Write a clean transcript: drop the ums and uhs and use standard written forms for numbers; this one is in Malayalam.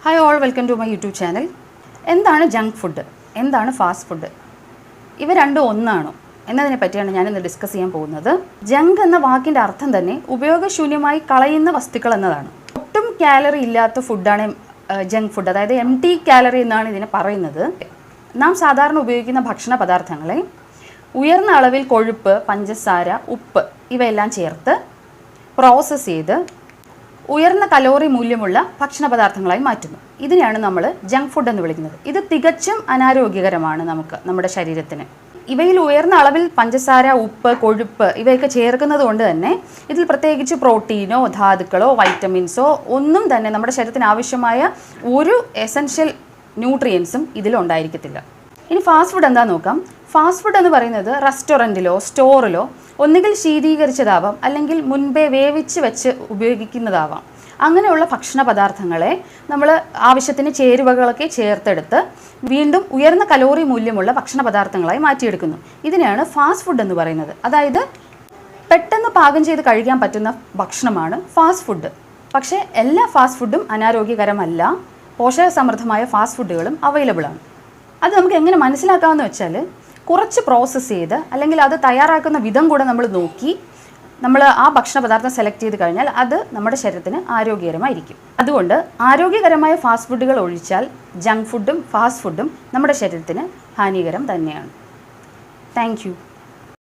Hi all, welcome to my YouTube channel. എന്താണ് ജങ്ക് ഫുഡ്, എന്താണ് ഫാസ്റ്റ് ഫുഡ്? ഇവ രണ്ടും ഒന്നാണോ എന്നതിനെ പറ്റിയാണ് ഞാനിന്ന് ഡിസ്കസ് ചെയ്യാൻ പോകുന്നത്. ജങ്ക് എന്ന വാക്കിൻ്റെ അർത്ഥം തന്നെ ഉപയോഗശൂന്യമായി കളയുന്ന വസ്തുക്കൾ എന്നതാണ്. ഒട്ടും കാലറി ഇല്ലാത്ത ഫുഡാണ് ജങ്ക് ഫുഡ്, അതായത് എംപ്റ്റി കാലറി എന്നാണ് ഇതിനെ പറയുന്നത്. നാം സാധാരണ ഉപയോഗിക്കുന്ന ഭക്ഷണ പദാർത്ഥങ്ങളെ ഉയർന്ന അളവിൽ കൊഴുപ്പ്, പഞ്ചസാര, ഉപ്പ് ഇവയെല്ലാം ചേർത്ത് പ്രോസസ്സ് ചെയ്ത് ഉയർന്ന കലോറി മൂല്യമുള്ള ഭക്ഷണ പദാർത്ഥങ്ങളായി മാറ്റുന്നു. ഇതിനെയാണ് നമ്മൾ ജങ്ക് ഫുഡ് എന്ന് വിളിക്കുന്നത്. ഇത് തികച്ചും അനാരോഗ്യകരമാണ് നമ്മുടെ ശരീരത്തിന്. ഇവയിൽ ഉയർന്ന അളവിൽ പഞ്ചസാര, ഉപ്പ്, കൊഴുപ്പ് ഇവയൊക്കെ ചേർക്കുന്നത് കൊണ്ട് തന്നെ ഇതിൽ പ്രത്യേകിച്ച് പ്രോട്ടീനോ ധാതുക്കളോ വൈറ്റമിൻസോ ഒന്നും തന്നെ നമ്മുടെ ശരീരത്തിന് ആവശ്യമായ ഒരു എസൻഷ്യൽ ന്യൂട്രിയൻസും ഇതിലുണ്ടായിരിക്കത്തില്ല. ഇനി ഫാസ്റ്റ് ഫുഡ് എന്താണെന്ന് നോക്കാം. ഫാസ്റ്റ് ഫുഡ് എന്ന് പറയുന്നത് റെസ്റ്റോറൻറ്റിലോ സ്റ്റോറിലോ ഒന്നുകിൽ ശീതീകരിച്ചതാവാം, അല്ലെങ്കിൽ മുൻപേ വേവിച്ച് വെച്ച് ഉപയോഗിക്കുന്നതാവാം. അങ്ങനെയുള്ള ഭക്ഷണ പദാർത്ഥങ്ങളെ നമ്മൾ ആവശ്യത്തിന് ചേരുവകളൊക്കെ ചേർത്തെടുത്ത് വീണ്ടും ഉയർന്ന കലോറി മൂല്യമുള്ള ഭക്ഷണ പദാർത്ഥങ്ങളായി മാറ്റിയെടുക്കുന്നു. ഇതിനെയാണ് ഫാസ്റ്റ് ഫുഡ് എന്ന് പറയുന്നത്. അതായത് പെട്ടെന്ന് പാകം ചെയ്ത് കഴിക്കാൻ പറ്റുന്ന ഭക്ഷണമാണ് ഫാസ്റ്റ് ഫുഡ്. പക്ഷേ എല്ലാ ഫാസ്റ്റ് ഫുഡും അനാരോഗ്യകരമല്ല. പോഷകസമൃദ്ധമായ ഫാസ്റ്റ് ഫുഡുകളും അവൈലബിൾ ആണ്. അത് നമുക്ക് എങ്ങനെ മനസ്സിലാക്കാമെന്ന് വെച്ചാൽ, കുറച്ച് പ്രോസസ്സ് ചെയ്ത് അല്ലെങ്കിൽ അത് തയ്യാറാക്കുന്ന വിധം കൂടെ നമ്മൾ നോക്കി നമ്മൾ ആ ഭക്ഷണ പദാർത്ഥം സെലക്ട് ചെയ്ത് കഴിഞ്ഞാൽ അത് നമ്മുടെ ശരീരത്തിന് ആരോഗ്യകരമായിരിക്കും. അതുകൊണ്ട് ആരോഗ്യകരമായ ഫാസ്റ്റ് ഫുഡുകൾ ഒഴിച്ചാൽ ജങ്ക് ഫുഡും ഫാസ്റ്റ് ഫുഡും നമ്മുടെ ശരീരത്തിന് ഹാനികരം തന്നെയാണ്. Thank you.